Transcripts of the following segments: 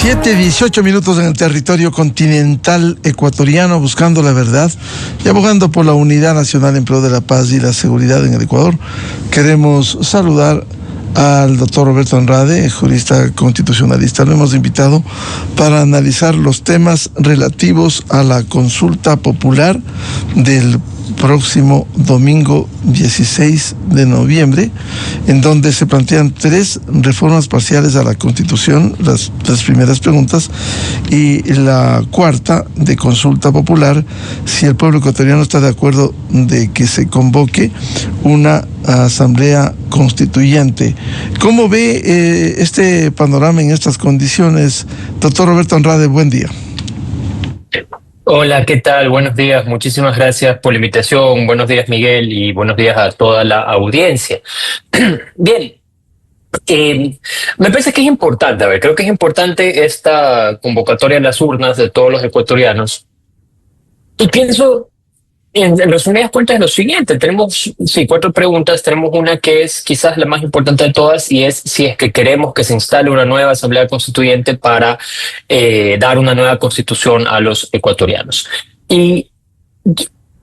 7:18 en el territorio continental ecuatoriano, buscando la verdad y abogando por la unidad nacional en pro de la paz y la seguridad en el Ecuador. Queremos saludar al doctor Roberto Andrade, jurista constitucionalista. Lo hemos invitado para analizar los temas relativos a la consulta popular del próximo domingo 16 de noviembre, en donde se plantean 3 reformas parciales a la Constitución, las 3 primeras preguntas, y la cuarta de consulta popular, si el pueblo ecuatoriano está de acuerdo de que se convoque una asamblea constituyente. ¿Cómo ve este panorama en estas condiciones? Doctor Roberto Andrade, buen día. Hola, ¿qué tal? Buenos días, muchísimas gracias por la invitación. Buenos días, Miguel, y buenos días a toda la audiencia. Bien, me parece que es importante, creo que es importante esta convocatoria a las urnas de todos los ecuatorianos. Y pienso, en resumidas cuentas, lo siguiente. Tenemos, 4 preguntas. Tenemos una que es quizás la más importante de todas, y es si es que queremos que se instale una nueva asamblea constituyente para dar una nueva constitución a los ecuatorianos. Y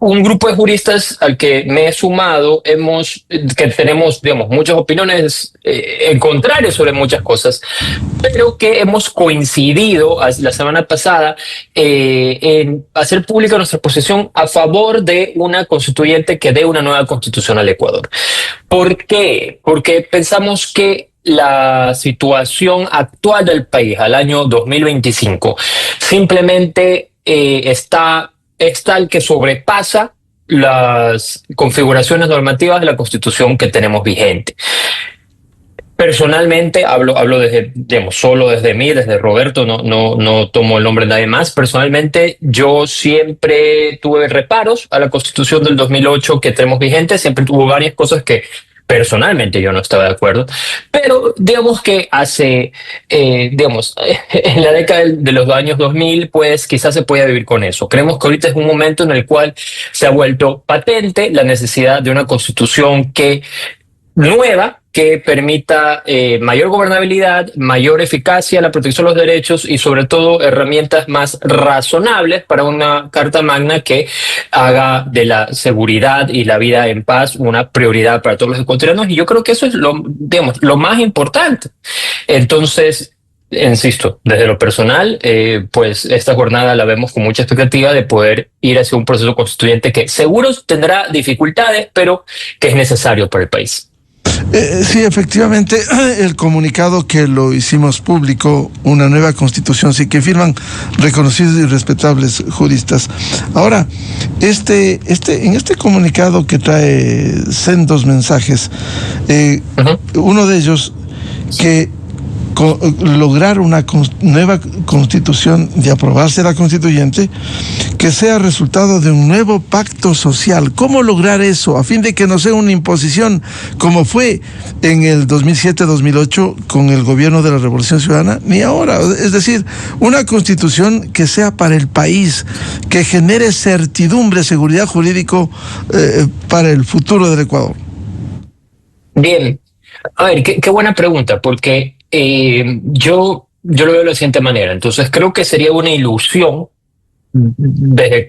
un grupo de juristas al que me he sumado, que tenemos, digamos, muchas opiniones en contrario sobre muchas cosas, pero que hemos coincidido la semana pasada en hacer pública nuestra posición a favor de una constituyente que dé una nueva constitución al Ecuador. ¿Por qué? Porque pensamos que la situación actual del país al año 2025 simplemente es tal que sobrepasa las configuraciones normativas de la Constitución que tenemos vigente. Personalmente, hablo desde, digamos, solo desde mí, desde Roberto, no tomo el nombre de nadie más. Personalmente, yo siempre tuve reparos a la Constitución del 2008 que tenemos vigente. Siempre tuvo varias cosas que personalmente yo no estaba de acuerdo, pero digamos que en la década de los años 2000, pues quizás se pueda vivir con eso. Creemos que ahorita es un momento en el cual se ha vuelto patente la necesidad de una constitución nueva que permita mayor gobernabilidad, mayor eficacia, la protección de los derechos y sobre todo herramientas más razonables para una Carta Magna que haga de la seguridad y la vida en paz una prioridad para todos los ecuatorianos. Y yo creo que eso es lo más importante. Entonces, insisto, desde lo personal, pues esta jornada la vemos con mucha expectativa de poder ir hacia un proceso constituyente que seguro tendrá dificultades, pero que es necesario para el país. Sí, efectivamente, el comunicado que lo hicimos público, una nueva constitución, sí, que firman reconocidos y respetables juristas. Ahora, en este comunicado que trae sendos mensajes, uno de ellos que lograr una nueva constitución, de aprobarse la constituyente, que sea resultado de un nuevo pacto social. ¿Cómo lograr eso a fin de que no sea una imposición como fue en el 2007-2008 con el gobierno de la Revolución Ciudadana, ni ahora? Es decir, una constitución que sea para el país, que genere certidumbre, seguridad jurídico para el futuro del Ecuador. Bien, a ver, qué buena pregunta, porque yo lo veo de la siguiente manera. Entonces creo que sería una ilusión,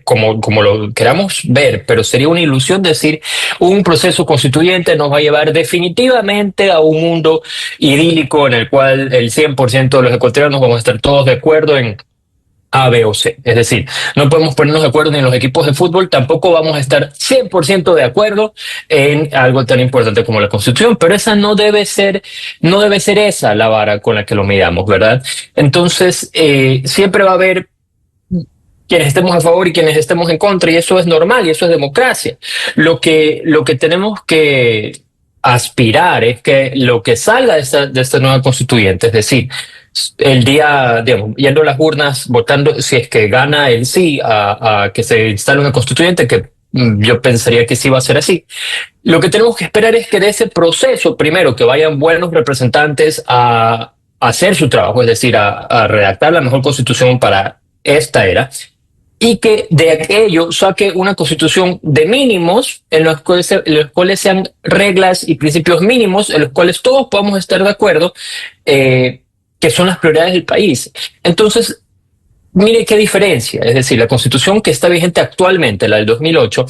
como lo queramos ver, pero sería una ilusión decir un proceso constituyente nos va a llevar definitivamente a un mundo idílico en el cual el 100% de los ecuatorianos vamos a estar todos de acuerdo en A, B o C. Es decir, no podemos ponernos de acuerdo ni en los equipos de fútbol, tampoco vamos a estar 100% de acuerdo en algo tan importante como la Constitución, pero esa no debe ser esa la vara con la que lo midamos, ¿verdad? Entonces, siempre va a haber quienes estemos a favor y quienes estemos en contra, y eso es normal y eso es democracia. Lo que tenemos que aspirar es que lo que salga de esta nueva constituyente, es decir, el día, digamos, yendo a las urnas, votando, si es que gana el sí a que se instale una constituyente, que yo pensaría que sí va a ser así. Lo que tenemos que esperar es que de ese proceso, primero, que vayan buenos representantes a hacer su trabajo, es decir, a redactar la mejor constitución para esta era, y que de aquello saque una constitución de mínimos en los cuales sean reglas y principios mínimos en los cuales todos podamos estar de acuerdo, que son las prioridades del país. Entonces, mire qué diferencia. Es decir, la Constitución que está vigente actualmente, la del 2008,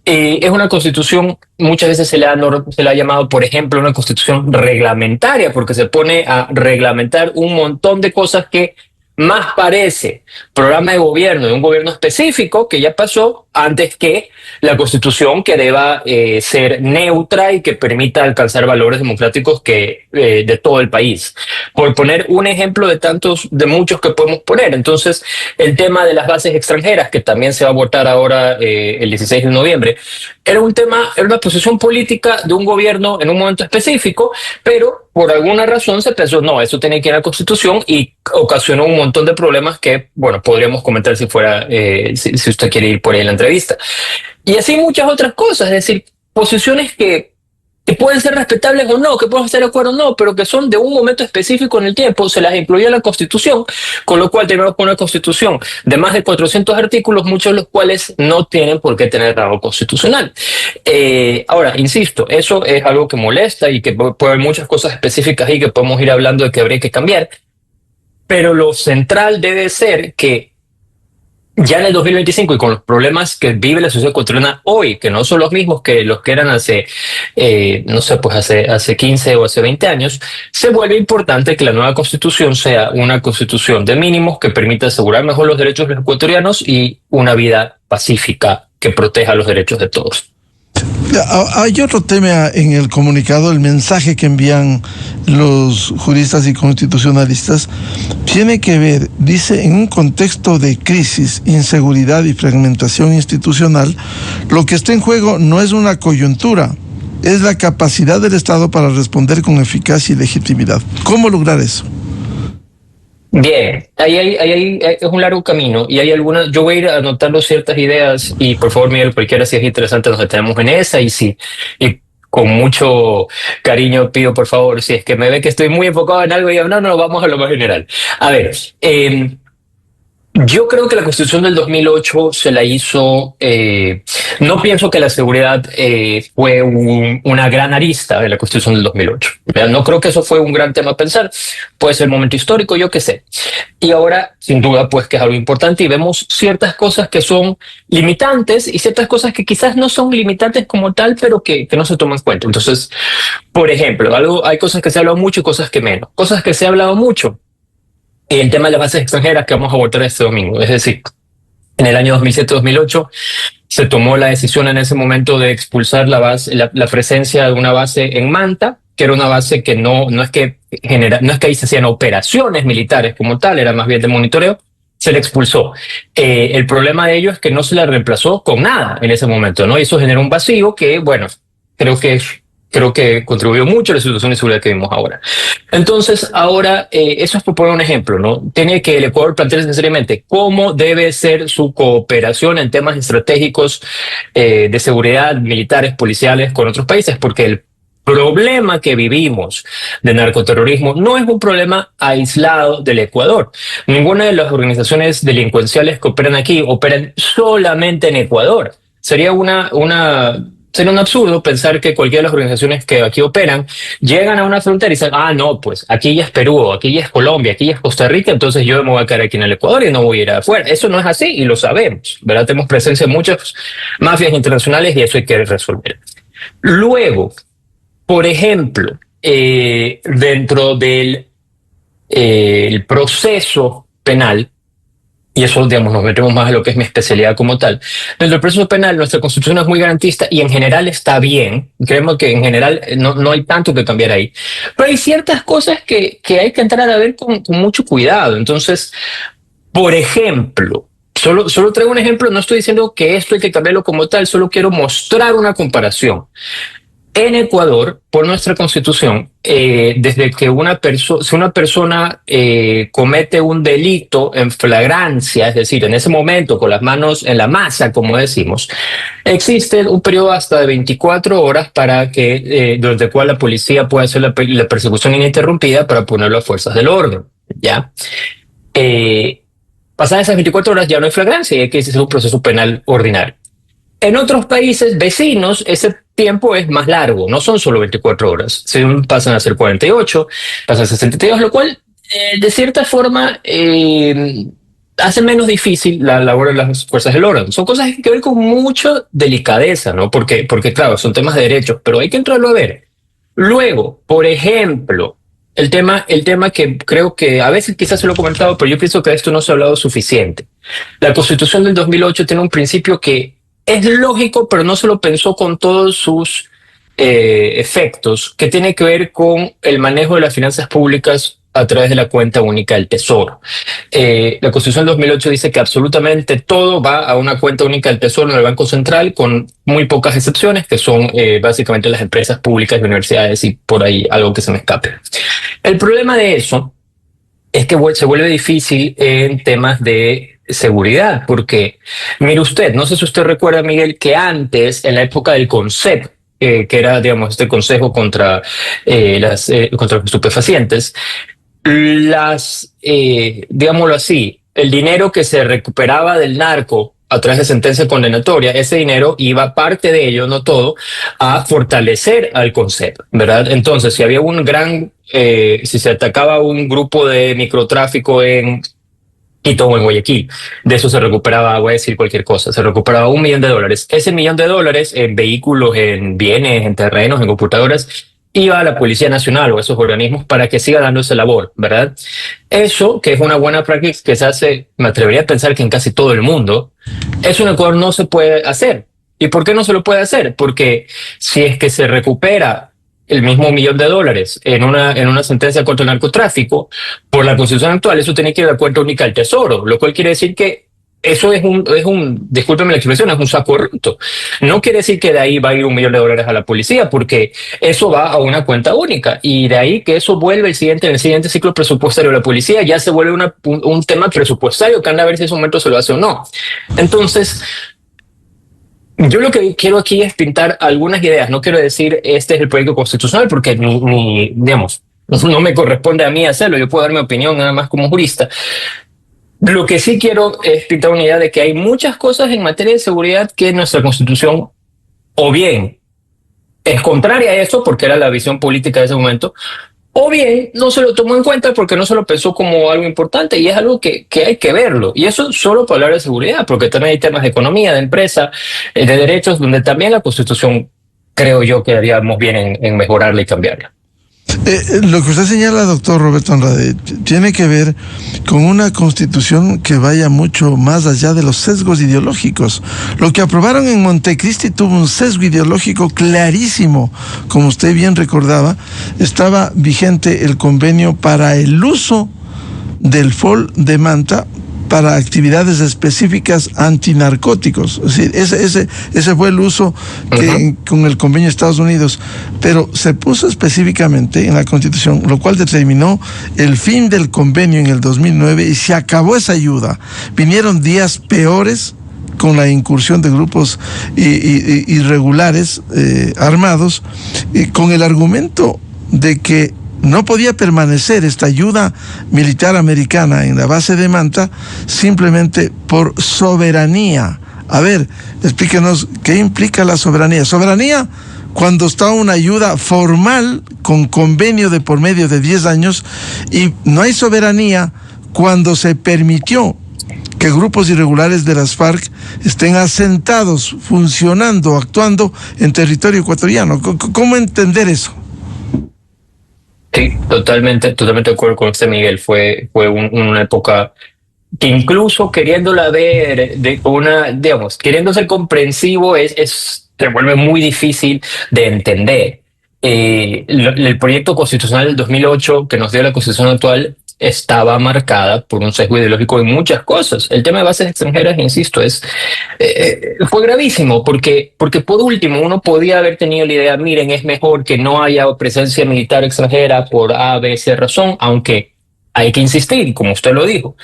es una constitución, muchas veces se le ha llamado, por ejemplo, una constitución reglamentaria, porque se pone a reglamentar un montón de cosas que más parece programa de gobierno de un gobierno específico que ya pasó antes que la constitución que deba ser neutra y que permita alcanzar valores democráticos de todo el país. Por poner un ejemplo de tantos, de muchos que podemos poner. Entonces, el tema de las bases extranjeras, que también se va a votar ahora el 16 de noviembre, era una posición política de un gobierno en un momento específico, pero por alguna razón se pensó, no, eso tiene que ir a la Constitución y ocasionó un montón de problemas que, bueno, podríamos comentar si usted quiere ir por ahí en la entrevista. Y así muchas otras cosas, es decir, posiciones que pueden ser respetables o no, que pueden estar de acuerdo o no, pero que son de un momento específico en el tiempo, se las incluyó en la Constitución, con lo cual tenemos una Constitución de más de 400 artículos, muchos de los cuales no tienen por qué tener rango constitucional. Ahora, insisto, eso es algo que molesta y que puede haber muchas cosas específicas ahí que podemos ir hablando de que habría que cambiar, pero lo central debe ser que ya en el 2025 y con los problemas que vive la sociedad ecuatoriana hoy, que no son los mismos que los que eran no sé, pues hace 15 o hace 20 años, se vuelve importante que la nueva constitución sea una constitución de mínimos que permita asegurar mejor los derechos de los ecuatorianos y una vida pacífica que proteja los derechos de todos. Hay otro tema en el comunicado, el mensaje que envían los juristas y constitucionalistas tiene que ver, dice, en un contexto de crisis, inseguridad y fragmentación institucional, lo que está en juego no es una coyuntura, es la capacidad del Estado para responder con eficacia y legitimidad. ¿Cómo lograr eso? Bien, ahí es un largo camino y hay algunas, yo voy a ir anotando ciertas ideas y por favor, Miguel, cualquiera si es interesante nos detenemos en esa y con mucho cariño pido por favor, si es que me ve que estoy muy enfocado en algo y digo, no, vamos a lo más general. A ver, yo creo que la Constitución del 2008 se la hizo, no pienso que la seguridad fue una gran arista de la Constitución del 2008. No creo que eso fue un gran tema a pensar. Puede ser el momento histórico, yo qué sé. Y ahora, sin duda, pues que es algo importante y vemos ciertas cosas que son limitantes y ciertas cosas que quizás no son limitantes como tal, pero que no se toman en cuenta. Entonces, por ejemplo, hay cosas que se ha hablado mucho y cosas que menos. Cosas que se ha hablado mucho. El tema de las bases extranjeras que vamos a votar este domingo. Es decir, en el año 2007-2008 se tomó la decisión en ese momento de expulsar la presencia de una base en Manta, que era una base que no es que ahí se hacían operaciones militares como tal, era más bien de monitoreo, se le expulsó. El problema de ello es que no se la reemplazó con nada en ese momento, ¿no? Y eso generó un vacío que, bueno, creo que contribuyó mucho a la situación de seguridad que vimos ahora. Entonces, ahora, eso es por poner un ejemplo, ¿no? Tiene que el Ecuador plantearse seriamente cómo debe ser su cooperación en temas estratégicos de seguridad, militares, policiales con otros países, porque el problema que vivimos de narcoterrorismo no es un problema aislado del Ecuador. Ninguna de las organizaciones delincuenciales que operan aquí operan solamente en Ecuador. Sería sería un absurdo pensar que cualquiera de las organizaciones que aquí operan llegan a una frontera y dicen, no, pues aquí ya es Perú, aquí ya es Colombia, aquí ya es Costa Rica, entonces yo me voy a quedar aquí en el Ecuador y no voy a ir afuera. Eso no es así y lo sabemos, ¿verdad? Tenemos presencia en muchas mafias internacionales y eso hay que resolver. Luego, por ejemplo, dentro del el proceso penal, y eso, digamos, nos metemos más a lo que es mi especialidad como tal. Dentro del proceso penal, nuestra Constitución es muy garantista y en general está bien. Creemos que en general no hay tanto que cambiar ahí. Pero hay ciertas cosas que hay que entrar a ver con mucho cuidado. Entonces, por ejemplo, solo traigo un ejemplo, no estoy diciendo que esto hay que cambiarlo como tal, solo quiero mostrar una comparación. En Ecuador, por nuestra Constitución, desde que si una persona comete un delito en flagrancia, es decir, en ese momento con las manos en la masa, como decimos, existe un periodo hasta de 24 horas para que durante el cual la policía pueda hacer la persecución ininterrumpida para ponerlo a fuerzas del orden. ¿Ya? Pasadas esas 24 horas ya no hay flagrancia y hay que hacer un proceso penal ordinario. En otros países vecinos, ese tiempo es más largo, no son solo 24 horas, pasan a ser 48, pasan a ser 72, lo cual de cierta forma, hace menos difícil la labor de las fuerzas del orden. Son cosas que tienen que ver con mucha delicadeza, ¿no? Porque claro, son temas de derechos, pero hay que entrarlo a ver. Luego, por ejemplo, el tema que creo que a veces quizás se lo he comentado, pero yo pienso que de esto no se ha hablado suficiente. La Constitución del 2008 tiene un principio que es lógico, pero no se lo pensó con todos sus efectos, que tiene que ver con el manejo de las finanzas públicas a través de la cuenta única del Tesoro. La Constitución del 2008 dice que absolutamente todo va a una cuenta única del Tesoro en el Banco Central, con muy pocas excepciones, que son básicamente las empresas públicas y universidades y por ahí algo que se me escape. El problema de eso es que se vuelve difícil en temas de seguridad, porque, mire usted, no sé si usted recuerda, Miguel, que antes, en la época del CONCEP, que era, digamos, este consejo contra los estupefacientes, digámoslo así, el dinero que se recuperaba del narco a través de sentencia condenatoria, ese dinero iba parte de ello, no todo, a fortalecer al concepto, ¿verdad? Entonces, si había si se atacaba un grupo de microtráfico en Quito o en Guayaquil, de eso se recuperaba, voy a decir cualquier cosa, se recuperaba $1 millón. Ese $1 millón en vehículos, en bienes, en terrenos, en computadoras, iba a la Policía Nacional o a esos organismos para que siga dando esa labor, ¿verdad? Eso, que es una buena práctica que se hace, me atrevería a pensar que en casi todo el mundo, eso en Ecuador no se puede hacer. ¿Y por qué no se lo puede hacer? Porque si es que se recupera el mismo $1 millón en una sentencia contra el narcotráfico, por la Constitución actual, eso tiene que ir a la cuenta única del Tesoro, lo cual quiere decir que eso discúlpeme la expresión, es un saco roto. No quiere decir que de ahí va a ir $1 millón a la policía, porque eso va a una cuenta única y de ahí que eso vuelve en el siguiente ciclo presupuestario de la policía, ya se vuelve un tema presupuestario que anda a ver si en ese momento se lo hace o no. Entonces, yo lo que quiero aquí es pintar algunas ideas. No quiero decir este es el proyecto constitucional porque digamos, no me corresponde a mí hacerlo. Yo puedo dar mi opinión nada más como jurista. Lo que sí quiero es pintar una idea de que hay muchas cosas en materia de seguridad que nuestra Constitución o bien es contraria a eso porque era la visión política de ese momento, o bien no se lo tomó en cuenta porque no se lo pensó como algo importante y es algo que hay que verlo. Y eso solo para hablar de seguridad, porque también hay temas de economía, de empresa, de derechos, donde también la Constitución creo yo que haríamos bien en mejorarla y cambiarla. Lo que usted señala, doctor Roberto Andrade, tiene que ver con una constitución que vaya mucho más allá de los sesgos ideológicos. Lo que aprobaron en Montecristi tuvo un sesgo ideológico clarísimo. Como usted bien recordaba, estaba vigente el convenio para el uso del FOL de Manta para actividades específicas antinarcóticos. Es decir, ese fue el uso con el convenio de Estados Unidos, pero se puso específicamente en la Constitución, lo cual determinó el fin del convenio en el 2009 y se acabó esa ayuda. Vinieron días peores con la incursión de grupos irregulares armados, con el argumento de que no podía permanecer esta ayuda militar americana en la base de Manta simplemente por soberanía. A ver, explíquenos qué implica la soberanía. Soberanía cuando está una ayuda formal con convenio de por medio de 10 años y no hay soberanía cuando se permitió que grupos irregulares de las FARC estén asentados, funcionando, actuando en territorio ecuatoriano. ¿Cómo entender eso? Sí, totalmente de acuerdo con usted, Miguel. Fue una época que incluso queriéndola ver digamos, queriendo ser comprensivo, se vuelve muy difícil de entender. El proyecto constitucional del 2008 que nos dio la Constitución actual estaba marcada por un sesgo ideológico en muchas cosas. El tema de bases extranjeras, insisto, fue gravísimo porque por último uno podía haber tenido la idea, miren, es mejor que no haya presencia militar extranjera por A, B, C razón, aunque hay que insistir, como usted lo dijo,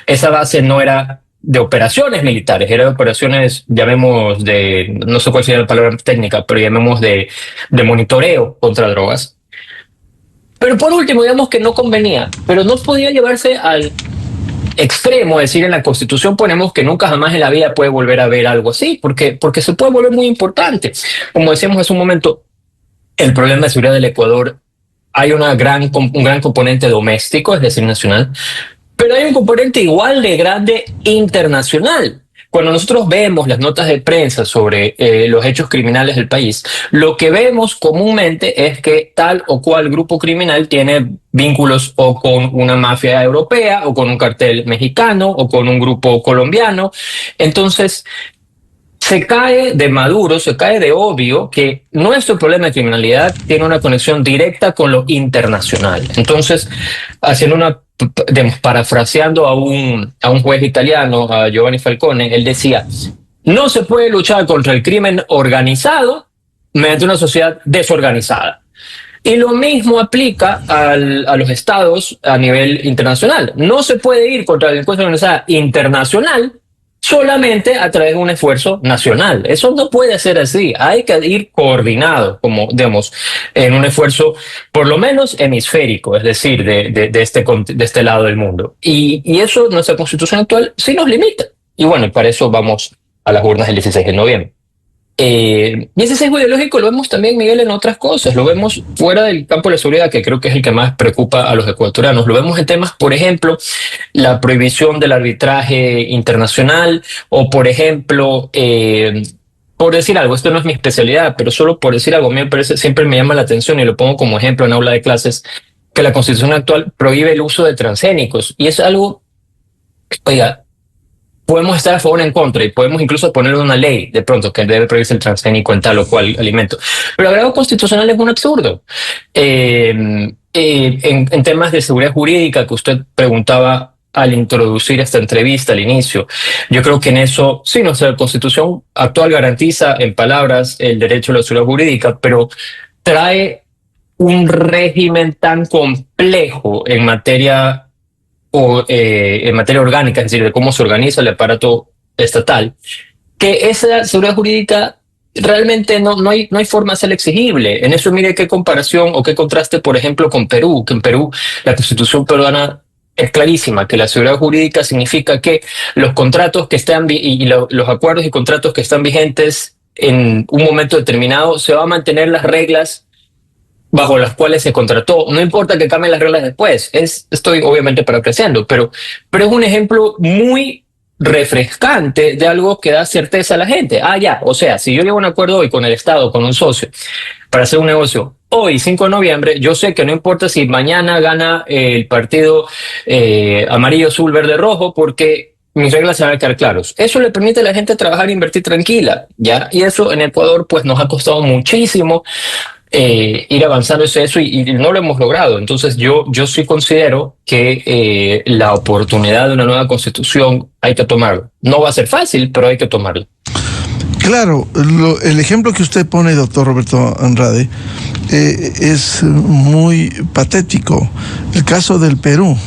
esa base no era de operaciones militares, era de operaciones, llamemos no sé cuál sería la palabra técnica, pero llamemos de monitoreo contra drogas. Pero por último, digamos que no convenía, pero no podía llevarse al extremo, es decir, en la Constitución ponemos que nunca jamás en la vida puede volver a ver algo así, porque se puede volver muy importante. Como decíamos hace un momento, el problema de seguridad del Ecuador hay un gran componente doméstico, es decir, nacional, pero hay un componente igual de grande internacional. Cuando nosotros vemos las notas de prensa sobre los hechos criminales del país, lo que vemos comúnmente es que tal o cual grupo criminal tiene vínculos o con una mafia europea, o con un cartel mexicano, o con un grupo colombiano. Entonces, se cae de maduro, se cae de obvio que nuestro problema de criminalidad tiene una conexión directa con lo internacional. Entonces, haciendo parafraseando a un juez italiano, a Giovanni Falcone, él decía, no se puede luchar contra el crimen organizado mediante una sociedad desorganizada. Y lo mismo aplica a los estados a nivel internacional. No se puede ir contra la delincuencia organizada internacional solamente a través de un esfuerzo nacional. Eso no puede ser así. Hay que ir coordinado, como digamos, en un esfuerzo por lo menos hemisférico, es decir, de este lado del mundo. Y eso nuestra constitución actual sí nos limita. Y bueno, para eso vamos a las urnas el 16 de noviembre. Y ese sesgo ideológico lo vemos también, Miguel, en otras cosas. Lo vemos fuera del campo de la seguridad, que creo que es el que más preocupa a los ecuatorianos. Lo vemos en temas, por ejemplo, la prohibición del arbitraje internacional, o por ejemplo, por decir algo, esto no es mi especialidad, pero solo por decir algo, me parece, siempre me llama la atención y lo pongo como ejemplo en aula de clases, que la Constitución actual prohíbe el uso de transgénicos. Y es algo, oiga, podemos estar a favor o en contra, y podemos incluso poner una ley de pronto que debe prohibirse el transgénico en tal o cual alimento. Pero el grado constitucional es un absurdo. En temas de seguridad jurídica que usted preguntaba al introducir esta entrevista al inicio, yo creo que en eso sí, nuestra Constitución actual garantiza en palabras el derecho a la seguridad jurídica, pero trae un régimen tan complejo en materia en materia orgánica, es decir, de cómo se organiza el aparato estatal, que esa seguridad jurídica realmente no hay forma de ser exigible. En eso mire qué comparación o qué contraste, por ejemplo, con Perú, que en Perú la Constitución peruana es clarísima, que la seguridad jurídica significa que los contratos que están y los acuerdos y contratos que están vigentes en un momento determinado, se va a mantener las reglas bajo las cuales se contrató. No importa que cambien las reglas después. Estoy obviamente parafraseando, pero es un ejemplo muy refrescante de algo que da certeza a la gente. Ya, o sea, si yo llego a un acuerdo hoy con el Estado, con un socio, para hacer un negocio, hoy, 5 de noviembre, yo sé que no importa si mañana gana el partido amarillo, azul, verde, rojo, porque mis reglas se van a quedar claros. Eso le permite a la gente trabajar e invertir tranquila, ¿ya? Y eso en Ecuador pues nos ha costado muchísimo ir avanzando hacia eso, y no lo hemos logrado. Entonces yo sí considero que la oportunidad de una nueva constitución hay que tomarla. No va a ser fácil, pero hay que tomarla. Claro, el ejemplo que usted pone, doctor Roberto Andrade, es muy patético. El caso del Perú.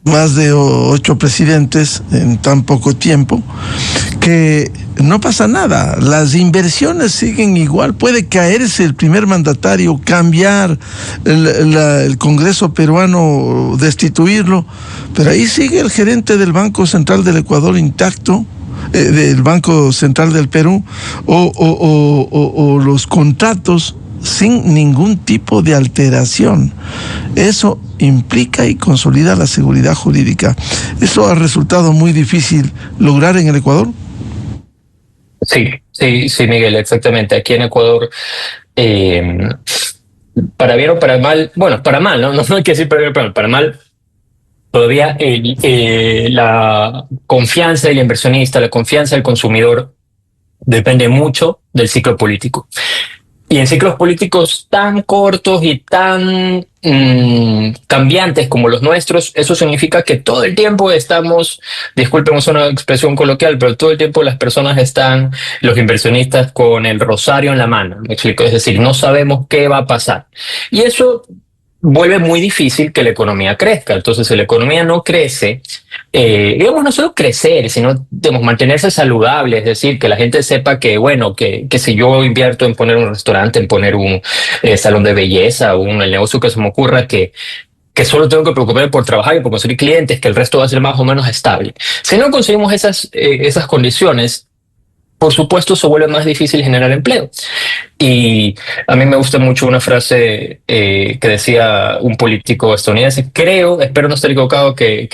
Más de 8 presidentes en tan poco tiempo, que no pasa nada, las inversiones siguen igual, puede caerse el primer mandatario, cambiar el Congreso peruano, destituirlo, pero ahí sigue el gerente del Banco Central del Ecuador intacto, del Banco Central del Perú, o los contratos sin ningún tipo de alteración. Eso implica y consolida la seguridad jurídica. ¿Eso ha resultado muy difícil lograr en el Ecuador? Sí, Miguel, exactamente. Aquí en Ecuador, para bien o para mal, bueno, para mal, no hay que decir para bien o para mal, todavía la confianza del inversionista, la confianza del consumidor depende mucho del ciclo político. Y en ciclos políticos tan cortos y tan cambiantes como los nuestros, eso significa que todo el tiempo estamos, disculpen, es una expresión coloquial, pero todo el tiempo las personas están, los inversionistas, con el rosario en la mano. ¿Me explico? Es decir, no sabemos qué va a pasar. Y eso vuelve muy difícil que la economía crezca. Entonces, si la economía no crece, digamos, no solo crecer, sino digamos, mantenerse saludable, es decir, que la gente sepa que, bueno, que si yo invierto en poner un restaurante, en poner un salón de belleza, el negocio que se me ocurra, que solo tengo que preocuparme por trabajar y por conseguir clientes, que el resto va a ser más o menos estable. Si no conseguimos esas condiciones, por supuesto se vuelve más difícil generar empleo. Y a mí me gusta mucho una frase que decía un político estadounidense, creo, espero no estar equivocado, que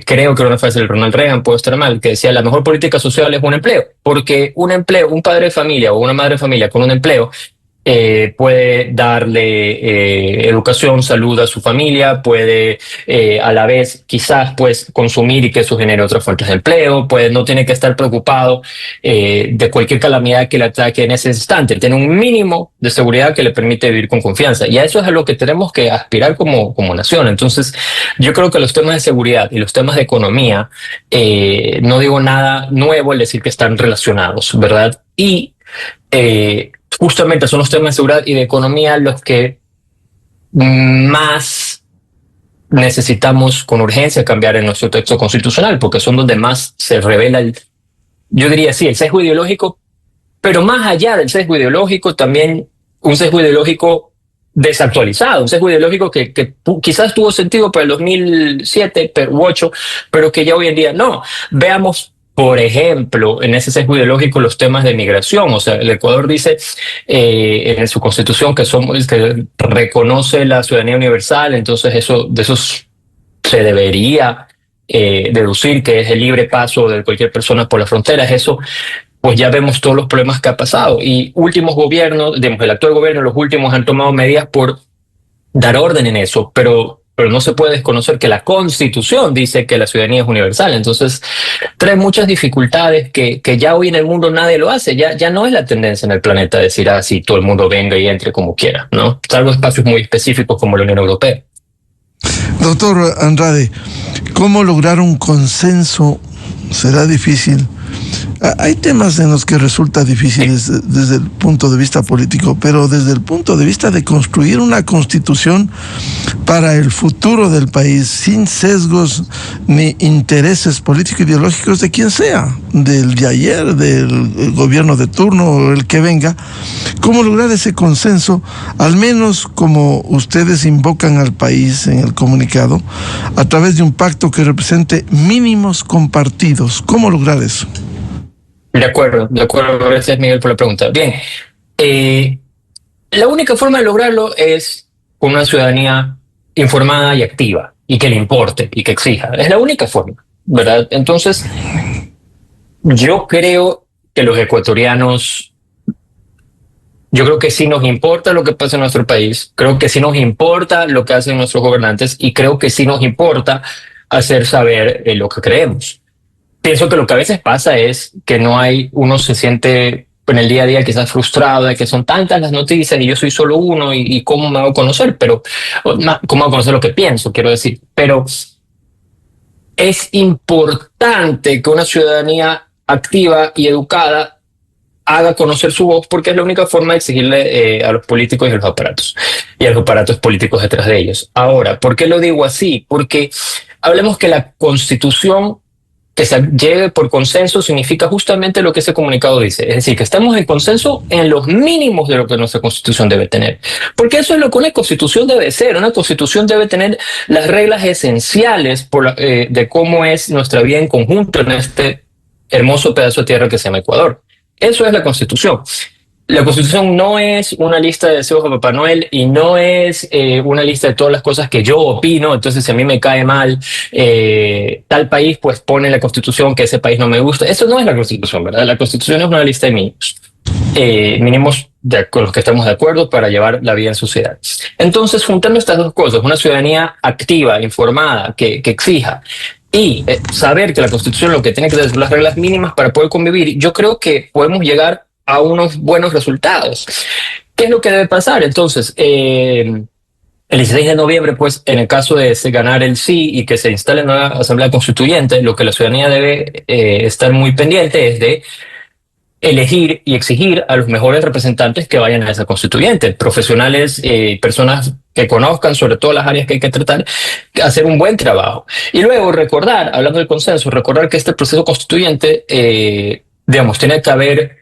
creo que era una frase de Ronald Reagan, puedo estar mal, que decía, la mejor política social es un empleo, porque un empleo, un padre de familia o una madre de familia con un empleo, puede darle educación, salud a su familia, puede a la vez quizás pues consumir y que eso genere otras fuentes de empleo, pues no tiene que estar preocupado de cualquier calamidad que le ataque en ese instante, tiene un mínimo de seguridad que le permite vivir con confianza y a eso es a lo que tenemos que aspirar como nación. Entonces yo creo que los temas de seguridad y los temas de economía, no digo nada nuevo al decir que están relacionados, ¿verdad? Y justamente son los temas de seguridad y de economía los que más necesitamos con urgencia cambiar en nuestro texto constitucional, porque son donde más se revela yo diría sí, el sesgo ideológico, pero más allá del sesgo ideológico, también un sesgo ideológico desactualizado, un sesgo ideológico que quizás tuvo sentido para el 2007 u 2008, pero que ya hoy en día no. Veamos, por ejemplo, en ese sesgo ideológico los temas de migración. O sea, el Ecuador dice en su constitución que reconoce la ciudadanía universal, entonces de eso se debería deducir que es el libre paso de cualquier persona por las fronteras. Eso pues ya vemos todos los problemas que ha pasado. Y últimos gobiernos, digamos, el actual gobierno, los últimos han tomado medidas por dar orden en eso, pero no se puede desconocer que la Constitución dice que la ciudadanía es universal. Entonces, trae muchas dificultades que ya hoy en el mundo nadie lo hace. Ya no es la tendencia en el planeta decir, sí, todo el mundo venga y entre como quiera, ¿no? Salvo espacios muy específicos como la Unión Europea. Doctor Andrade, ¿cómo lograr un consenso? Será difícil. Hay temas en los que resulta difícil desde el punto de vista político, pero desde el punto de vista de construir una constitución para el futuro del país, sin sesgos ni intereses político-ideológicos de quien sea, del de ayer, del gobierno de turno o el que venga, ¿cómo lograr ese consenso, al menos como ustedes invocan al país en el comunicado, a través de un pacto que represente mínimos compartidos? ¿Cómo lograr eso? De acuerdo. Gracias, Miguel, por la pregunta. Bien, la única forma de lograrlo es con una ciudadanía informada y activa, y que le importe, y que exija. Es la única forma, ¿verdad? Entonces, yo creo que los ecuatorianos, yo creo que sí nos importa lo que pasa en nuestro país, creo que sí nos importa lo que hacen nuestros gobernantes, y creo que sí nos importa hacer saber lo que creemos. Pienso que lo que a veces pasa es que uno se siente en el día a día quizás frustrado de que son tantas las noticias y yo soy solo uno y cómo me hago conocer, pero cómo hago conocer lo que pienso, quiero decir. Pero es importante que una ciudadanía activa y educada haga conocer su voz, porque es la única forma de exigirle a los políticos y a los aparatos, y a los aparatos políticos detrás de ellos. Ahora, ¿por qué lo digo así? Porque hablemos que la Constitución que se llegue por consenso significa justamente lo que ese comunicado dice. Es decir, que estamos en consenso en los mínimos de lo que nuestra Constitución debe tener. Porque eso es lo que una Constitución debe ser. Una Constitución debe tener las reglas esenciales de cómo es nuestra vida en conjunto en este hermoso pedazo de tierra que se llama Ecuador. Eso es la Constitución. La Constitución no es una lista de deseos de Papá Noel y no es una lista de todas las cosas que yo opino. Entonces, si a mí me cae mal tal país, pues pone en la Constitución que ese país no me gusta. Eso no es la Constitución, ¿verdad? La Constitución es una lista de mínimos. Mínimos con los que estamos de acuerdo para llevar la vida en sociedad. Entonces, juntando estas dos cosas, una ciudadanía activa, informada, que exija, y saber que la Constitución lo que tiene que dar son las reglas mínimas para poder convivir, yo creo que podemos llegar a unos buenos resultados. ¿Qué es lo que debe pasar? Entonces, el 16 de noviembre, pues, en el caso de ganar el sí y que se instale una nueva asamblea constituyente, lo que la ciudadanía debe estar muy pendiente es de elegir y exigir a los mejores representantes que vayan a esa constituyente, profesionales, personas que conozcan sobre todas las áreas que hay que tratar, hacer un buen trabajo. Y luego recordar, hablando del consenso, recordar que este proceso constituyente, digamos, tiene que haber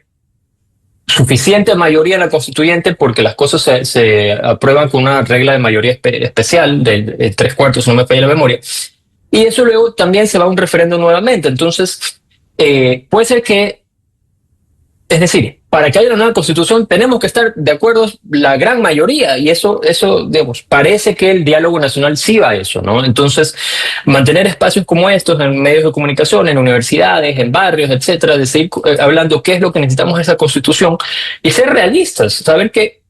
suficiente mayoría en la constituyente porque las cosas se aprueban con una regla de mayoría especial del 3/4, si no me falla la memoria. Y eso luego también se va a un referéndum nuevamente. Entonces, puede ser que Es decir, para que haya una nueva constitución tenemos que estar de acuerdo la gran mayoría, y eso, digamos, parece que el diálogo nacional sí va a eso, ¿no? Entonces, mantener espacios como estos en medios de comunicación, en universidades, en barrios, etcétera, de seguir hablando qué es lo que necesitamos de esa constitución y ser realistas, saber que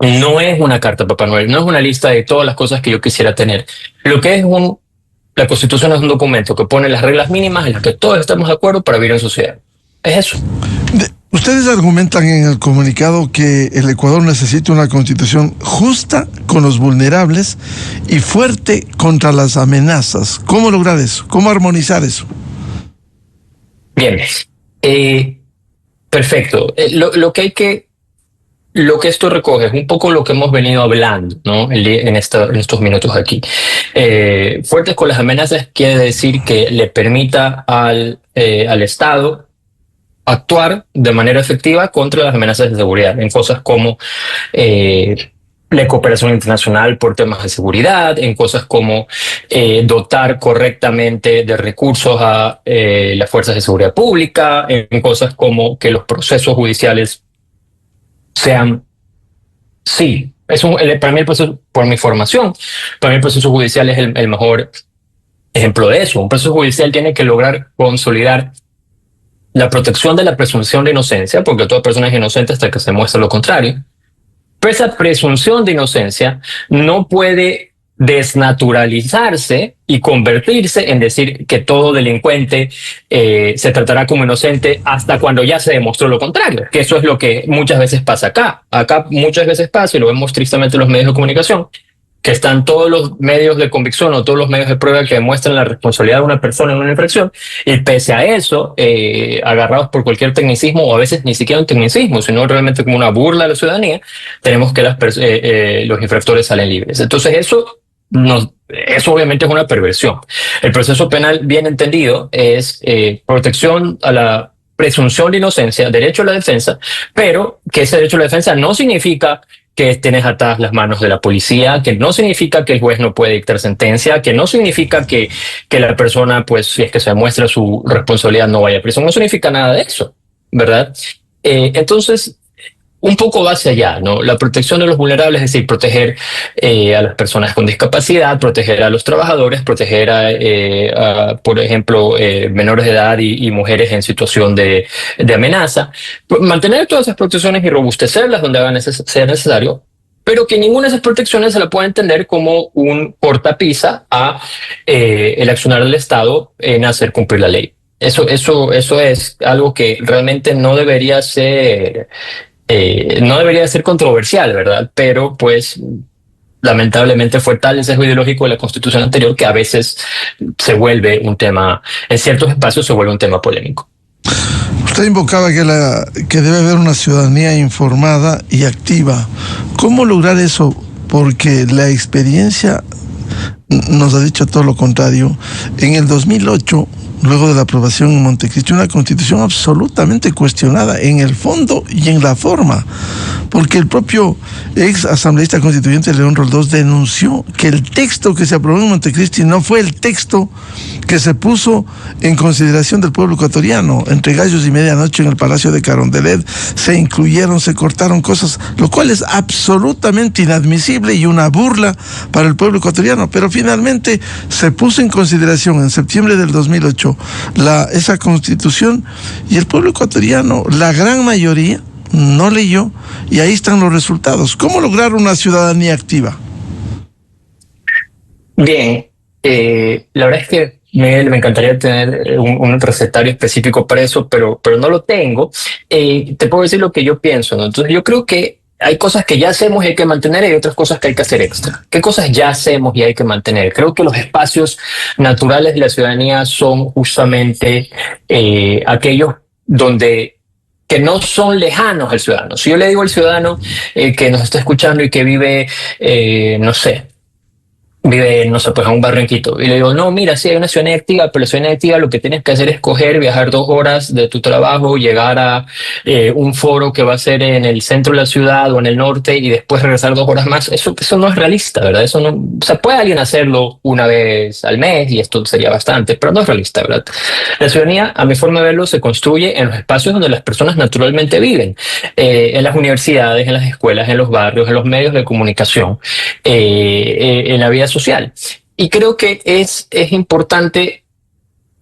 no es una carta Papá Noel, no es una lista de todas las cosas que yo quisiera tener. Lo que es la constitución es un documento que pone las reglas mínimas en las que todos estamos de acuerdo para vivir en sociedad. Es eso. Ustedes argumentan en el comunicado que el Ecuador necesita una constitución justa con los vulnerables y fuerte contra las amenazas. ¿Cómo lograr eso? ¿Cómo armonizar eso? Bien, perfecto. Lo que esto recoge es un poco lo que hemos venido hablando, ¿no? En estos minutos aquí. Fuertes con las amenazas quiere decir que le permita al Estado actuar de manera efectiva contra las amenazas de seguridad, en cosas como la cooperación internacional por temas de seguridad, en cosas como dotar correctamente de recursos a las fuerzas de seguridad pública, en cosas como que los procesos judiciales sean, sí, para mí el proceso, por mi formación, para mí el proceso judicial es el mejor ejemplo de eso. Un proceso judicial tiene que lograr consolidar la protección de la presunción de inocencia, porque toda persona es inocente hasta que se muestre lo contrario. Pero esa presunción de inocencia no puede desnaturalizarse y convertirse en decir que todo delincuente se tratará como inocente hasta cuando ya se demostró lo contrario, que eso es lo que muchas veces pasa acá. Acá muchas veces pasa, y lo vemos tristemente en los medios de comunicación, que están todos los medios de convicción o todos los medios de prueba que demuestran la responsabilidad de una persona en una infracción, y pese a eso, agarrados por cualquier tecnicismo, o a veces ni siquiera un tecnicismo, sino realmente como una burla a la ciudadanía, tenemos que los infractores salen libres. Entonces eso obviamente es una perversión. El proceso penal, bien entendido, es protección a la presunción de inocencia, derecho a la defensa, pero que ese derecho a la defensa no significa que tienes atadas las manos de la policía, que no significa que el juez no puede dictar sentencia, que no significa que la persona, pues, si es que se demuestra su responsabilidad, no vaya a prisión. No significa nada de eso, ¿verdad? Entonces, un poco va hacia allá, ¿no? La protección de los vulnerables, es decir, proteger a las personas con discapacidad, proteger a los trabajadores, proteger por ejemplo, menores de edad y mujeres en situación de amenaza, mantener todas esas protecciones y robustecerlas donde sea necesario, pero que ninguna de esas protecciones se la pueda entender como un cortapisa a el accionar del Estado en hacer cumplir la ley. Eso es algo que realmente no debería ser controversial, ¿verdad? Pero pues lamentablemente fue tal el sesgo ideológico de la Constitución anterior que a veces se vuelve un tema, en ciertos espacios se vuelve un tema polémico. Usted invocaba que debe haber una ciudadanía informada y activa. ¿Cómo lograr eso? Porque la experiencia nos ha dicho todo lo contrario. En el 2008, luego de la aprobación en Montecristi, una constitución absolutamente cuestionada en el fondo y en la forma, porque el propio ex asambleísta constituyente León Roldós denunció que el texto que se aprobó en Montecristi no fue el texto que se puso en consideración del pueblo ecuatoriano. Entre gallos y medianoche en el Palacio de Carondelet se incluyeron, se cortaron cosas, lo cual es absolutamente inadmisible y una burla para el pueblo ecuatoriano. Pero finalmente se puso en consideración en septiembre del 2008 esa constitución, y el pueblo ecuatoriano, la gran mayoría, no leyó, y ahí están los resultados. ¿Cómo lograr una ciudadanía activa? Bien, la verdad es que Miguel, me encantaría tener un recetario específico para eso, pero no lo tengo. Te puedo decir lo que yo pienso, ¿no? Entonces yo creo que hay cosas que ya hacemos y hay que mantener, y hay otras cosas que hay que hacer extra. ¿Qué cosas ya hacemos y hay que mantener? Creo que los espacios naturales de la ciudadanía son justamente aquellos que no son lejanos al ciudadano. Si yo le digo al ciudadano que nos está escuchando y que vive, no sé, vive no sé, pues a un barrio en Quito. Y le digo, no, mira, sí hay una ciudadanía activa, pero la ciudadanía activa lo que tienes que hacer es coger, viajar 2 horas de tu trabajo, llegar a un foro que va a ser en el centro de la ciudad o en el norte y después regresar 2 horas más. Eso no es realista, ¿verdad? Eso no, o sea, puede alguien hacerlo una vez al mes y esto sería bastante, pero no es realista, ¿verdad? La ciudadanía, a mi forma de verlo, se construye en los espacios donde las personas naturalmente viven, en las universidades, en las escuelas, en los barrios, en los medios de comunicación, en la vida social. Y creo que es importante,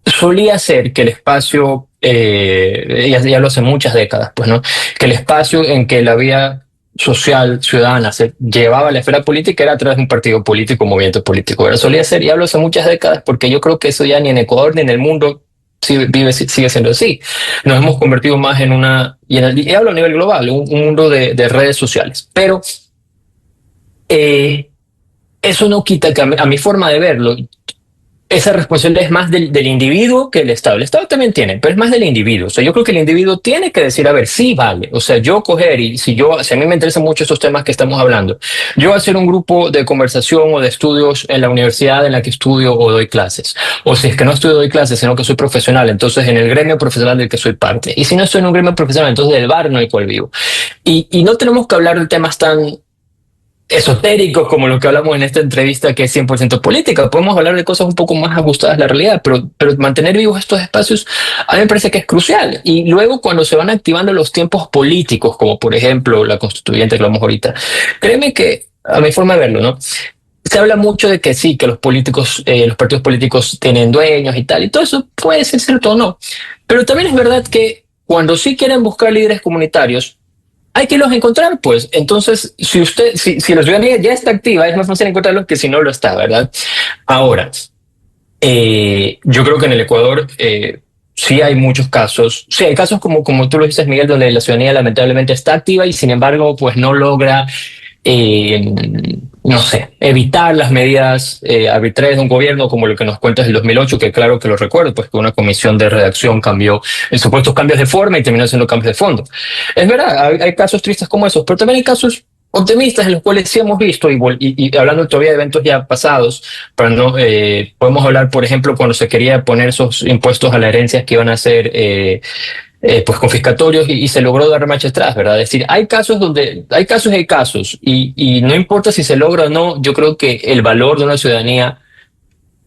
solía ser que el espacio, ya lo hace muchas décadas, pues, ¿no? Que el espacio en que la vida social, ciudadana, se llevaba a la esfera política era a través de un partido político, un movimiento político. Pero solía ser, y hablo hace muchas décadas, porque yo creo que eso ya ni en Ecuador ni en el mundo sigue siendo así. Nos hemos convertido más en y hablo a nivel global, un mundo de redes sociales. Pero eso no quita que a mi forma de verlo, esa responsabilidad es más del individuo que el Estado. El Estado también tiene, pero es más del individuo. O sea, yo creo que el individuo tiene que decir, a ver, sí vale. O sea, yo coger y si a mí me interesan mucho estos temas que estamos hablando, yo hacer un grupo de conversación o de estudios en la universidad en la que estudio o doy clases. O si es que no estudio o doy clases, sino que soy profesional, entonces en el gremio profesional del que soy parte. Y si no estoy en un gremio profesional, entonces del barrio en el cual vivo. Y no tenemos que hablar de temas tan esotéricos como lo que hablamos en esta entrevista que es 100% política. Podemos hablar de cosas un poco más ajustadas a la realidad, pero mantener vivos estos espacios a mí me parece que es crucial. Y luego cuando se van activando los tiempos políticos, como por ejemplo la constituyente que hablamos ahorita, créeme que a mi forma de verlo, ¿no? Se habla mucho de que sí, que los políticos, los partidos políticos tienen dueños y tal, y todo eso puede ser cierto o no. Pero también es verdad que cuando sí quieren buscar líderes comunitarios, hay que los encontrar, pues. Entonces, si la ciudadanía ya está activa, es más fácil encontrarlos que si no lo está, ¿verdad? Ahora, yo creo que en el Ecuador sí hay muchos casos, sí hay casos como tú lo dices, Miguel, donde la ciudadanía lamentablemente está activa y sin embargo, pues no logra, no sé, evitar las medidas arbitrarias de un gobierno, como lo que nos cuentas del 2008, que claro que lo recuerdo, pues que una comisión de redacción cambió en supuestos cambios de forma y terminó siendo cambios de fondo. Es verdad, hay casos tristes como esos, pero también hay casos optimistas en los cuales sí hemos visto, y hablando todavía de eventos ya pasados, pero no podemos hablar, por ejemplo, cuando se quería poner esos impuestos a las herencias que iban a ser pues confiscatorios y se logró dar marcha atrás, ¿verdad? Es decir, hay casos y hay casos, y no importa si se logra o no, yo creo que el valor de una ciudadanía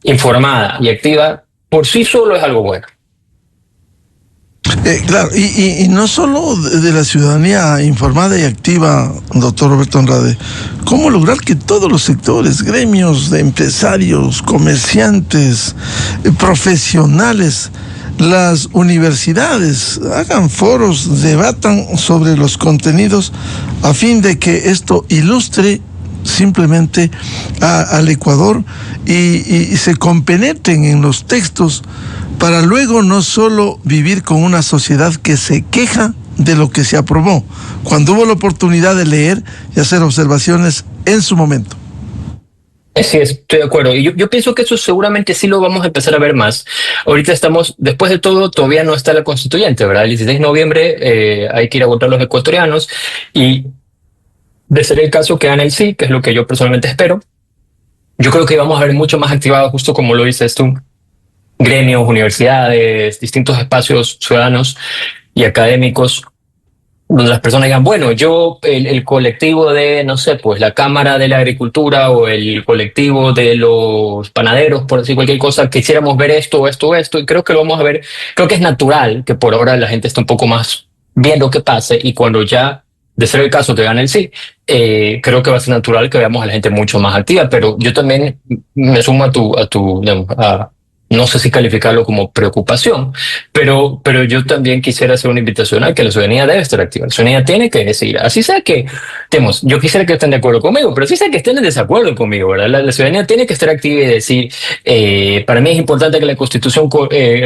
informada y activa por sí solo es algo bueno. Claro, y no solo de la ciudadanía informada y activa, doctor Roberto Andrade, ¿cómo lograr que todos los sectores, gremios de empresarios, comerciantes, profesionales, las universidades hagan foros, debatan sobre los contenidos a fin de que esto ilustre simplemente al Ecuador y se compenetren en los textos para luego no solo vivir con una sociedad que se queja de lo que se aprobó, cuando hubo la oportunidad de leer y hacer observaciones en su momento? Sí, estoy de acuerdo. Y yo pienso que eso seguramente sí lo vamos a empezar a ver más. Ahorita estamos, después de todo, todavía no está la constituyente, ¿verdad? El 16 de noviembre hay que ir a votar los ecuatorianos y de ser el caso que gane el sí, que es lo que yo personalmente espero, yo creo que vamos a ver mucho más activado, justo como lo dices tú, gremios, universidades, distintos espacios ciudadanos y académicos, donde las personas digan, bueno, el colectivo de, no sé, pues la Cámara de la Agricultura o el colectivo de los panaderos, por decir cualquier cosa, quisiéramos ver esto, y creo que lo vamos a ver. Creo que es natural que por ahora la gente esté un poco más viendo qué pase, y cuando ya, de ser el caso que gane el sí, creo que va a ser natural que veamos a la gente mucho más activa, pero yo también me sumo digamos, no sé si calificarlo como preocupación, pero yo también quisiera hacer una invitación a que la ciudadanía debe estar activa. La ciudadanía tiene que decir, así sea que, yo quisiera que estén de acuerdo conmigo, pero así sea que estén en desacuerdo conmigo, ¿verdad? La ciudadanía tiene que estar activa y decir, para mí es importante que la Constitución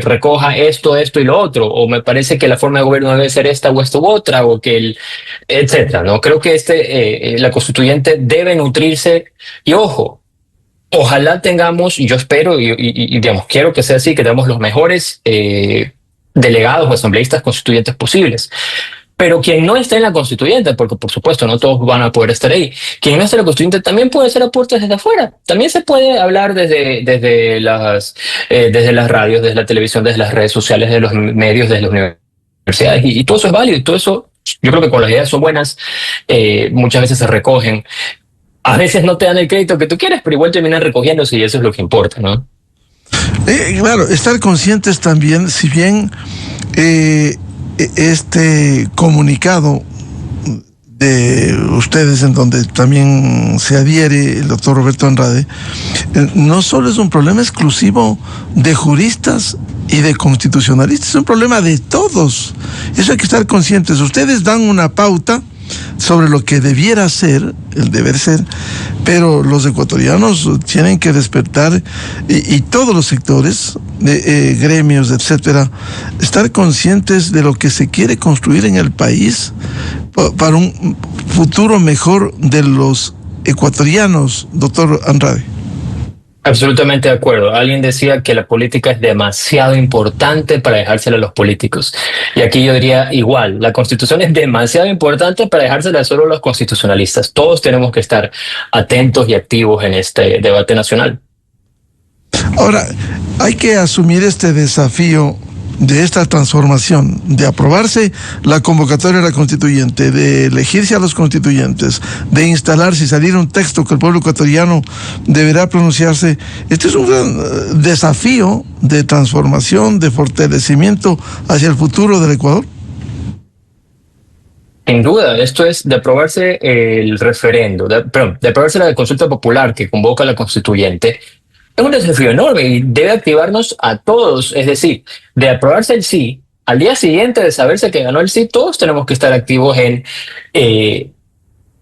recoja esto y lo otro, o me parece que la forma de gobierno debe ser esta o esto u otra, o que etcétera, ¿no? Creo que la constituyente debe nutrirse, y ojo, ojalá tengamos, y yo espero, y digamos, quiero que sea así, que tengamos los mejores delegados o asambleístas constituyentes posibles. Pero quien no esté en la constituyente, porque por supuesto no todos van a poder estar ahí, quien no esté en la constituyente también puede hacer aportes desde afuera. También se puede hablar desde las radios, desde la televisión, desde las redes sociales, desde los medios, desde las universidades, y todo eso es válido, y todo eso, yo creo que con las ideas son buenas, muchas veces se recogen. A veces no te dan el crédito que tú quieres, pero igual terminan recogiéndose y eso es lo que importa, ¿no? Claro, estar conscientes también, si bien este comunicado de ustedes, en donde también se adhiere el doctor Roberto Andrade, no solo es un problema exclusivo de juristas y de constitucionalistas, es un problema de todos. Eso hay que estar conscientes. Ustedes dan una pauta sobre lo que debiera ser, el deber ser, pero los ecuatorianos tienen que despertar, y todos los sectores, gremios, etcétera, estar conscientes de lo que se quiere construir en el país para un futuro mejor de los ecuatorianos, doctor Andrade. Absolutamente de acuerdo. Alguien decía que la política es demasiado importante para dejársela a los políticos. Y aquí yo diría igual, la Constitución es demasiado importante para dejársela solo a los constitucionalistas. Todos tenemos que estar atentos y activos en este debate nacional. Ahora, hay que asumir este desafío de esta transformación, de aprobarse la convocatoria de la constituyente, de elegirse a los constituyentes, de instalarse y salir un texto que el pueblo ecuatoriano deberá pronunciarse. Este es un gran desafío de transformación, de fortalecimiento hacia el futuro del Ecuador. Sin duda, esto es de aprobarse el referendo, de aprobarse la consulta popular que convoca la constituyente. Es un desafío enorme y debe activarnos a todos. Es decir, de aprobarse el sí, al día siguiente de saberse que ganó el sí, todos tenemos que estar activos en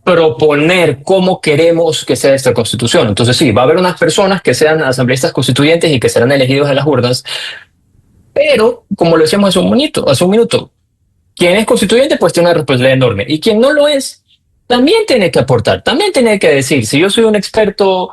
proponer cómo queremos que sea esta constitución. Entonces sí, va a haber unas personas que sean asambleístas constituyentes y que serán elegidos en las urnas, pero como lo decíamos hace un minuto, quien es constituyente pues tiene una responsabilidad enorme, y quien no lo es también tiene que aportar, también tiene que decir, si yo soy un experto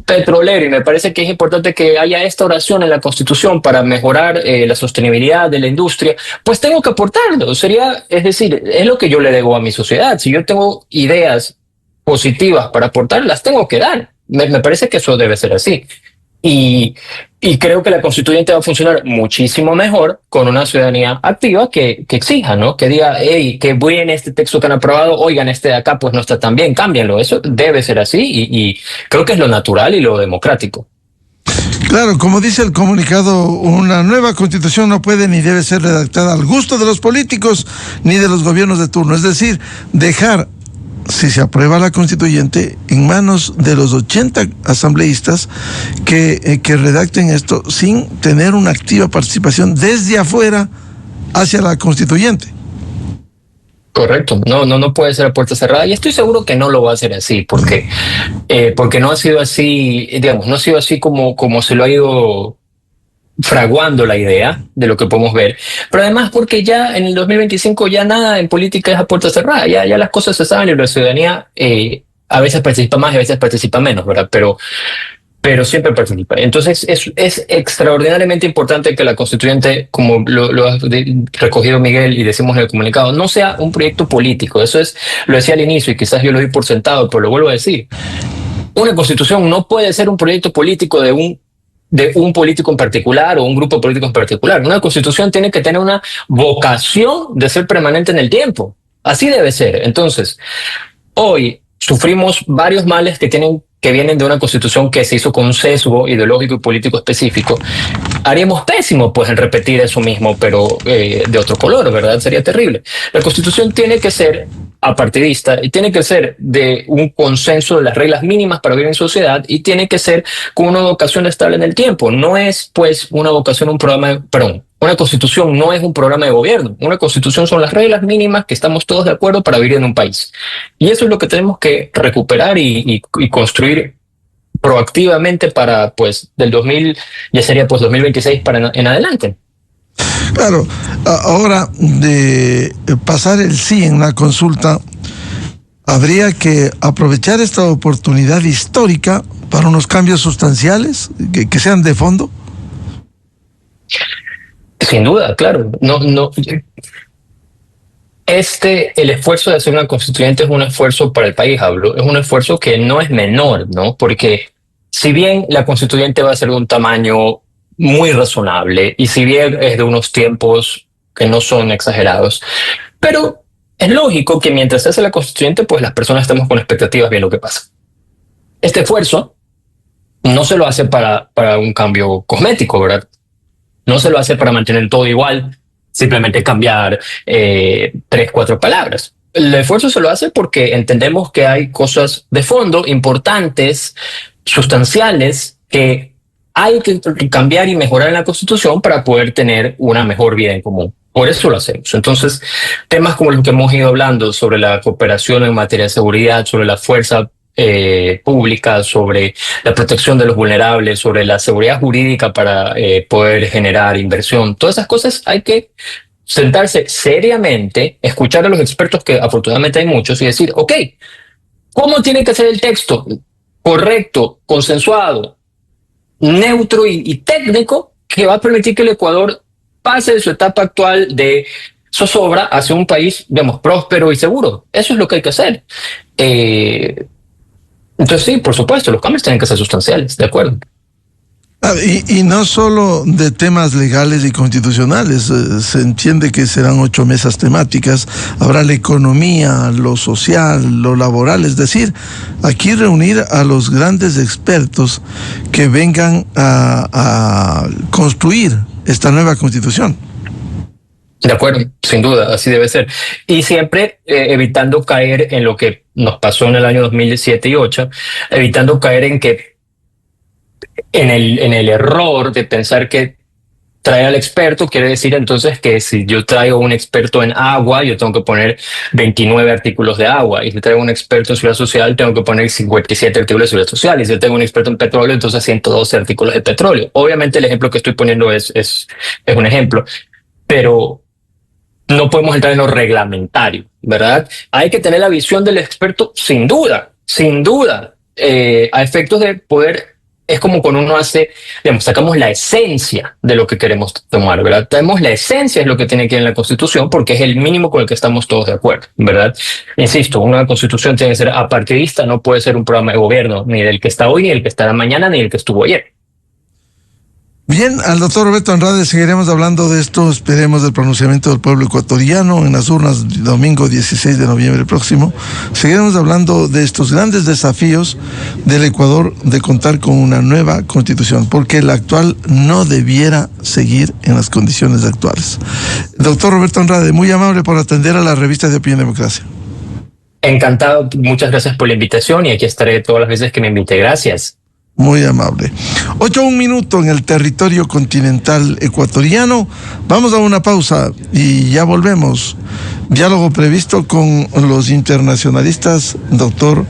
petrolero y me parece que es importante que haya esta oración en la Constitución para mejorar la sostenibilidad de la industria, pues tengo que aportarlo. Es decir, es lo que yo le debo a mi sociedad. Si yo tengo ideas positivas para aportar, las tengo que dar. Me parece que eso debe ser así. Y, y creo que la constituyente va a funcionar muchísimo mejor con una ciudadanía activa que exija, ¿no? Que diga, hey, qué bien este texto que han aprobado, oigan, este de acá pues no está tan bien, cámbienlo. Eso debe ser así y creo que es lo natural y lo democrático. Claro, como dice el comunicado, una nueva constitución no puede ni debe ser redactada al gusto de los políticos ni de los gobiernos de turno. Es decir, dejar, si se aprueba la constituyente, en manos de los 80 asambleístas que redacten esto sin tener una activa participación desde afuera hacia la constituyente. Correcto, no puede ser a puerta cerrada y estoy seguro que no lo va a hacer así porque no ha sido así, digamos, no ha sido así como se lo ha ido fraguando la idea de lo que podemos ver, pero además porque ya en el 2025 ya nada en política es a puerta cerrada, ya las cosas se saben y la ciudadanía a veces participa más y a veces participa menos, ¿verdad? Pero siempre participa. Entonces es extraordinariamente importante que la constituyente, como lo ha recogido Miguel y decimos en el comunicado, no sea un proyecto político. Eso es, lo decía al inicio y quizás yo lo di por sentado, pero lo vuelvo a decir. Una constitución no puede ser un proyecto político de un político en particular o un grupo político en particular. Una constitución tiene que tener una vocación de ser permanente en el tiempo. Así debe ser. Entonces, hoy sufrimos varios males que vienen de una constitución que se hizo con un sesgo ideológico y político específico. Haríamos pésimo pues en repetir eso mismo, pero de otro color, ¿verdad? Sería terrible. La constitución tiene que ser apartidista y tiene que ser de un consenso de las reglas mínimas para vivir en sociedad y tiene que ser con una vocación estable en el tiempo. No es pues una vocación, una constitución no es un programa de gobierno. Una constitución son las reglas mínimas que estamos todos de acuerdo para vivir en un país. Y eso es lo que tenemos que recuperar y construir proactivamente para pues del 2000, ya sería pues 2026 para en adelante. Claro, ahora de pasar el sí en la consulta, habría que aprovechar esta oportunidad histórica para unos cambios sustanciales que sean de fondo. Sin duda, claro. No. el esfuerzo de hacer una constituyente es un esfuerzo para el país, hablo, es un esfuerzo que no es menor, ¿no? Porque si bien la constituyente va a ser de un tamaño muy razonable y si bien es de unos tiempos que no son exagerados, pero es lógico que mientras se hace la constituyente, pues las personas estamos con expectativas bien lo que pasa. Este esfuerzo no se lo hace para un cambio cosmético, ¿verdad? No se lo hace para mantener todo igual, simplemente cambiar 3, 4 palabras. El esfuerzo se lo hace porque entendemos que hay cosas de fondo importantes, sustanciales, que hay que cambiar y mejorar en la Constitución para poder tener una mejor vida en común. Por eso lo hacemos. Entonces, temas como los que hemos ido hablando sobre la cooperación en materia de seguridad, sobre la fuerza pública, sobre la protección de los vulnerables, sobre la seguridad jurídica para poder generar inversión. Todas esas cosas hay que sentarse seriamente, escuchar a los expertos, que afortunadamente hay muchos, y decir, ok, ¿cómo tiene que ser el texto? Correcto, consensuado, neutro y técnico, que va a permitir que el Ecuador pase de su etapa actual de zozobra hacia un país, digamos, próspero y seguro. Eso es lo que hay que hacer. Entonces sí, por supuesto, los cambios tienen que ser sustanciales, de acuerdo. Y no solo de temas legales y constitucionales, se entiende que serán 8 mesas temáticas, habrá la economía, lo social, lo laboral, es decir, aquí reunir a los grandes expertos que vengan a construir esta nueva constitución. De acuerdo, sin duda, así debe ser. Y siempre evitando caer en lo que nos pasó en el año 2007 y 2008, evitando caer en el error de pensar que traer al experto quiere decir entonces que si yo traigo un experto en agua, yo tengo que poner 29 artículos de agua. Y si traigo un experto en seguridad social, tengo que poner 57 artículos de seguridad social. Y si yo tengo un experto en petróleo, entonces 112 artículos de petróleo. Obviamente el ejemplo que estoy poniendo es un ejemplo, pero no podemos entrar en lo reglamentario, ¿verdad? Hay que tener la visión del experto, sin duda, a efectos de poder. Es como cuando uno hace, digamos, sacamos la esencia de lo que queremos tomar, ¿verdad? Tenemos la esencia, es lo que tiene que ir en la Constitución, porque es el mínimo con el que estamos todos de acuerdo, ¿verdad? Insisto, una Constitución tiene que ser apartidista, no puede ser un programa de gobierno, ni del que está hoy, ni del que estará mañana, ni del que estuvo ayer. Bien, al doctor Roberto Andrade seguiremos hablando de esto, esperemos del pronunciamiento del pueblo ecuatoriano en las urnas domingo 16 de noviembre próximo. Seguiremos hablando de estos grandes desafíos del Ecuador de contar con una nueva constitución, porque la actual no debiera seguir en las condiciones actuales. Doctor Roberto Andrade, muy amable por atender a la revista de Opinión Democracia. Encantado, muchas gracias por la invitación y aquí estaré todas las veces que me invite. Gracias. Muy amable. 8:01 en el territorio continental ecuatoriano. Vamos a una pausa y ya volvemos. Diálogo previsto con los internacionalistas, doctor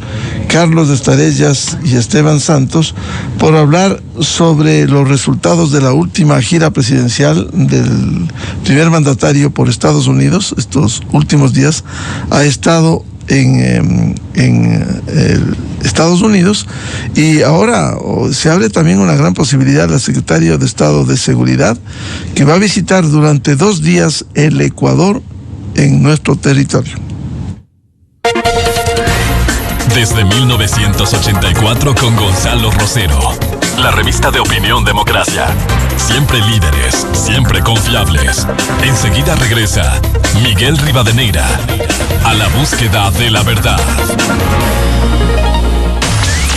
Carlos Estarellas y Esteban Santos, por hablar sobre los resultados de la última gira presidencial del primer mandatario por Estados Unidos. Estos últimos días ha estado en Estados Unidos, y ahora se abre también una gran posibilidad al secretario de Estado de Seguridad, que va a visitar durante 2 días el Ecuador en nuestro territorio. Desde 1984 con Gonzalo Rosero, la revista de Opinión Democracia. Siempre líderes, siempre confiables. Enseguida regresa Miguel Rivadeneira a la búsqueda de la verdad.